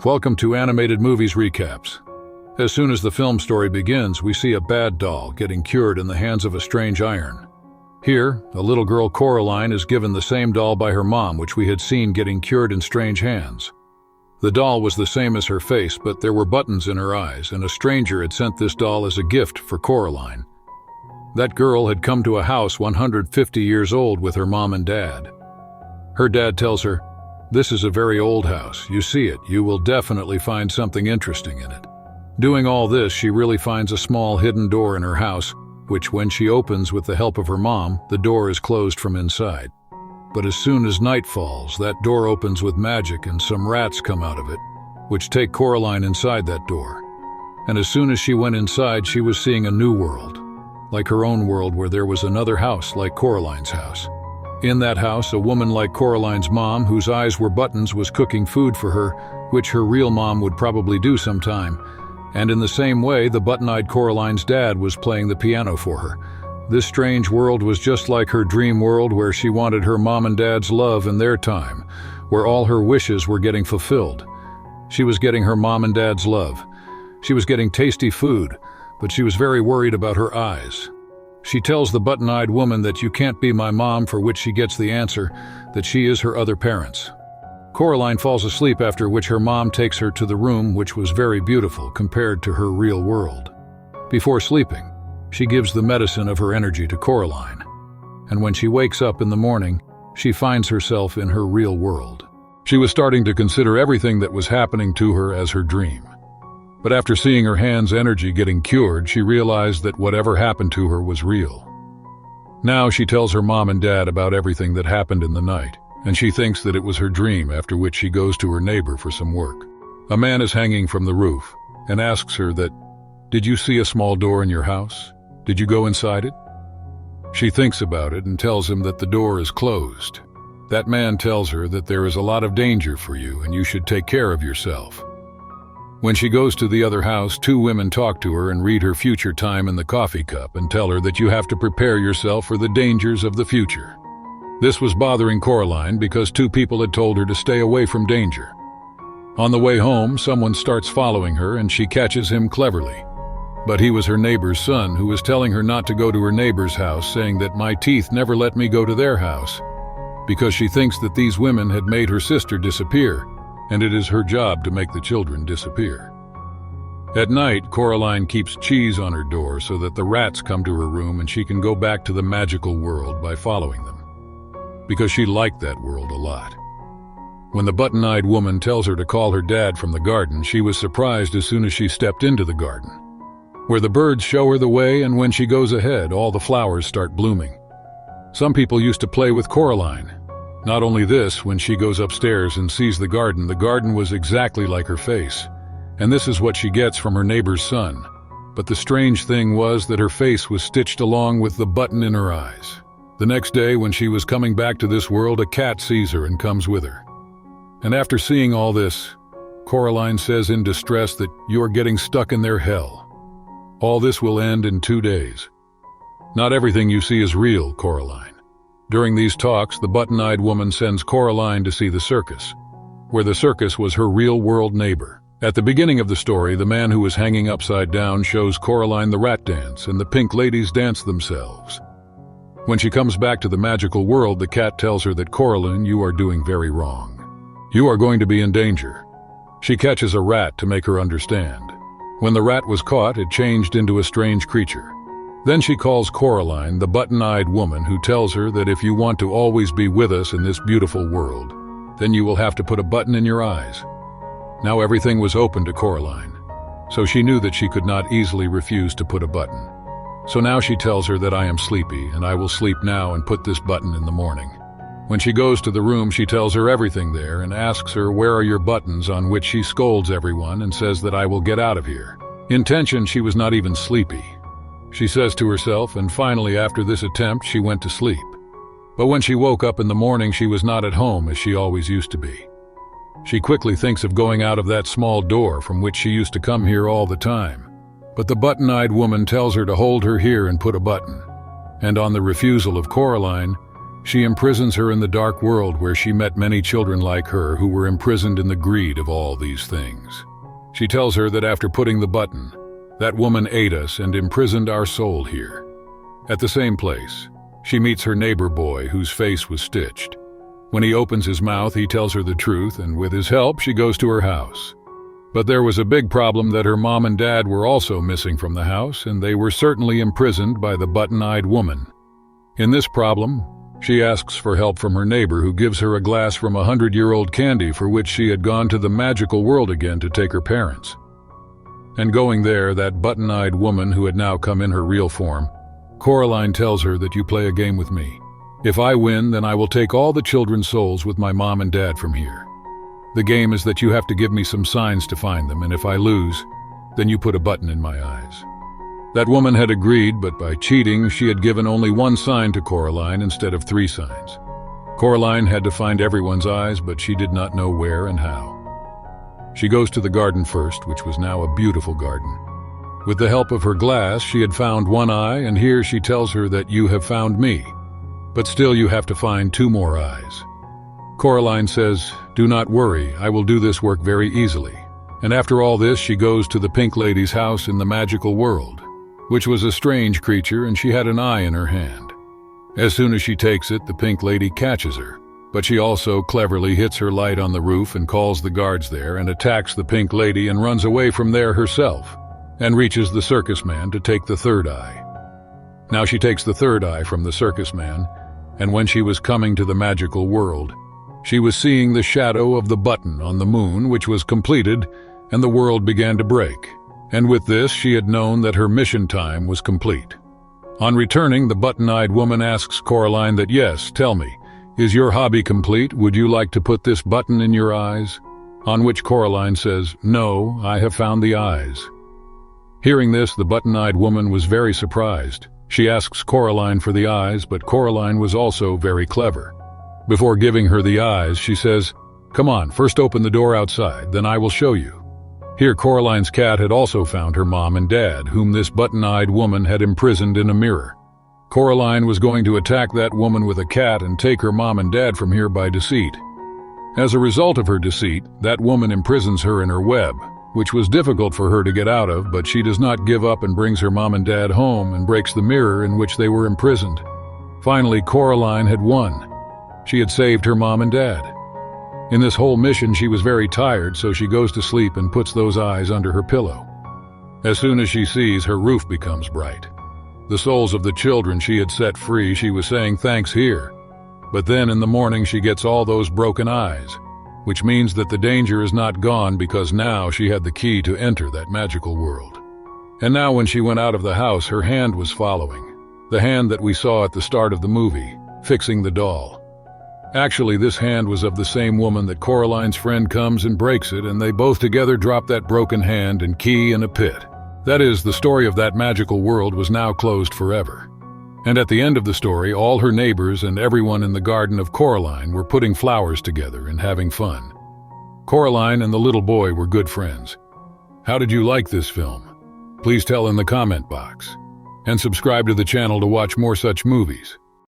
Welcome to Animated Movies Recaps. As soon as the film story begins, we see a bad doll getting cured in the hands of a strange iron. Here, a little girl Coraline is given the same doll by her mom which we had seen getting cured in strange hands. The doll was the same as her face, but there were buttons in her eyes, and a stranger had sent this doll as a gift for Coraline. That girl had come to a house 150 years old with her mom and dad. Her dad tells her, "This is a very old house. You see it, you will definitely find something interesting in it." Doing all this, she really finds a small hidden door in her house, which when she opens with the help of her mom, the door is closed from inside. But as soon as night falls, that door opens with magic and some rats come out of it, which take Coraline inside that door. And as soon as she went inside, she was seeing a new world, like her own world, where there was another house like Coraline's house. In that house, a woman like Coraline's mom, whose eyes were buttons, was cooking food for her, which her real mom would probably do sometime. And in the same way, the button-eyed Coraline's dad was playing the piano for her. This strange world was just like her dream world, where she wanted her mom and dad's love in their time, where all her wishes were getting fulfilled. She was getting her mom and dad's love. She was getting tasty food, but she was very worried about her eyes. She tells the button-eyed woman that you can't be my mom, for which she gets the answer that she is her other parents. Coraline falls asleep, after which her mom takes her to the room, which was very beautiful compared to her real world. Before sleeping, she gives the medicine of her energy to Coraline. And when she wakes up in the morning, she finds herself in her real world. She was starting to consider everything that was happening to her as her dream. But after seeing her hand's energy getting cured, she realized that whatever happened to her was real. Now she tells her mom and dad about everything that happened in the night, and she thinks that it was her dream, after which she goes to her neighbor for some work. A man is hanging from the roof and asks her that, "Did you see a small door in your house? Did you go inside it?" She thinks about it and tells him that the door is closed. That man tells her that there is a lot of danger for you and you should take care of yourself. When she goes to the other house, two women talk to her and read her future time in the coffee cup and tell her that you have to prepare yourself for the dangers of the future. This was bothering Coraline because two people had told her to stay away from danger. On the way home, someone starts following her and she catches him cleverly. But he was her neighbor's son, who was telling her not to go to her neighbor's house, saying that my teeth never let me go to their house, because she thinks that these women had made her sister disappear, and it is her job to make the children disappear. At night, Coraline keeps cheese on her door so that the rats come to her room and she can go back to the magical world by following them, because she liked that world a lot. When the button-eyed woman tells her to call her dad from the garden, she was surprised as soon as she stepped into the garden, where the birds show her the way, and when she goes ahead, all the flowers start blooming. Some people used to play with Coraline. Not only this, when she goes upstairs and sees the garden was exactly like her face. And this is what she gets from her neighbor's son. But the strange thing was that her face was stitched along with the button in her eyes. The next day, when she was coming back to this world, a cat sees her and comes with her. And after seeing all this, Coraline says in distress that you are getting stuck in their hell. All this will end in 2 days. Not everything you see is real, Coraline. During these talks, the button-eyed woman sends Coraline to see the circus, where the circus was her real-world neighbor. At the beginning of the story, the man who was hanging upside down shows Coraline the rat dance, and the pink ladies dance themselves. When she comes back to the magical world, the cat tells her that, "Coraline, you are doing very wrong. You are going to be in danger." She catches a rat to make her understand. When the rat was caught, it changed into a strange creature. Then she calls Coraline the button-eyed woman, who tells her that if you want to always be with us in this beautiful world, then you will have to put a button in your eyes. Now everything was open to Coraline, so she knew that she could not easily refuse to put a button. So now she tells her that I am sleepy and I will sleep now and put this button in the morning. When she goes to the room, she tells her everything there and asks her where are your buttons, on which she scolds everyone and says that I will get out of here. Intention, she was not even sleepy, she says to herself, and finally after this attempt she went to sleep. But when she woke up in the morning, she was not at home as she always used to be. She quickly thinks of going out of that small door from which she used to come here all the time. But the button-eyed woman tells her to hold her here and put a button. And on the refusal of Coraline, She imprisons her in the dark world where she met many children like her who were imprisoned in the greed of all these things. She tells her that after putting the button, that woman ate us and imprisoned our soul here. At the same place, she meets her neighbor boy whose face was stitched. When he opens his mouth, he tells her the truth, and with his help, she goes to her house. But there was a big problem that her mom and dad were also missing from the house, and they were certainly imprisoned by the button-eyed woman. In this problem, she asks for help from her neighbor, who gives her a glass from 100-year-old candy for which she had gone to the magical world again to take her parents. And going there, that button-eyed woman who had now come in her real form, Coraline tells her that you play a game with me. If I win, then I will take all the children's souls with my mom and dad from here. The game is that you have to give me some signs to find them, and if I lose, then you put a button in my eyes. That woman had agreed, but by cheating, she had given only one sign to Coraline instead of 3 signs. Coraline had to find everyone's eyes, but she did not know where and how. She goes to the garden first, which was now a beautiful garden. With the help of her glass, she had found one eye, and here she tells her that you have found me. But still you have to find 2 more eyes. Coraline says, "Do not worry, I will do this work very easily." And after all this, she goes to the Pink Lady's house in the magical world, which was a strange creature, and she had an eye in her hand. As soon as she takes it, the Pink Lady catches her, but she also cleverly hits her light on the roof and calls the guards there and attacks the Pink Lady and runs away from there herself, and reaches the circus man to take the 3rd eye. Now she takes the 3rd eye from the circus man, and when she was coming to the magical world, she was seeing the shadow of the button on the moon, which was completed, and the world began to break. And with this, she had known that her mission time was complete. On returning, the button-eyed woman asks Coraline that, "Yes, tell me, is your hobby complete? Would you like to put this button in your eyes?" On which Coraline says, "No, I have found the eyes." Hearing this, the button-eyed woman was very surprised. She asks Coraline for the eyes, but Coraline was also very clever. Before giving her the eyes, she says, "Come on, first open the door outside, then I will show you." Here Coraline's cat had also found her mom and dad, whom this button-eyed woman had imprisoned in a mirror. Coraline was going to attack that woman with a cat and take her mom and dad from here by deceit. As a result of her deceit, that woman imprisons her in her web, which was difficult for her to get out of, but she does not give up and brings her mom and dad home and breaks the mirror in which they were imprisoned. Finally, Coraline had won. She had saved her mom and dad. In this whole mission, she was very tired, so she goes to sleep and puts those eyes under her pillow. As soon as she sees, her roof becomes bright. The souls of the children she had set free, she was saying thanks here. But then in the morning she gets all those broken eyes, which means that the danger is not gone because now she had the key to enter that magical world. And now when she went out of the house, her hand was following, the hand that we saw at the start of the movie, fixing the doll. Actually, this hand was of the same woman that Coraline's friend comes and breaks it, and they both together drop that broken hand and key in a pit. That is, the story of that magical world was now closed forever. And at the end of the story, all her neighbors and everyone in the garden of Coraline were putting flowers together and having fun. Coraline and the little boy were good friends. How did you like this film? Please tell in the comment box. And subscribe to the channel to watch more such movies.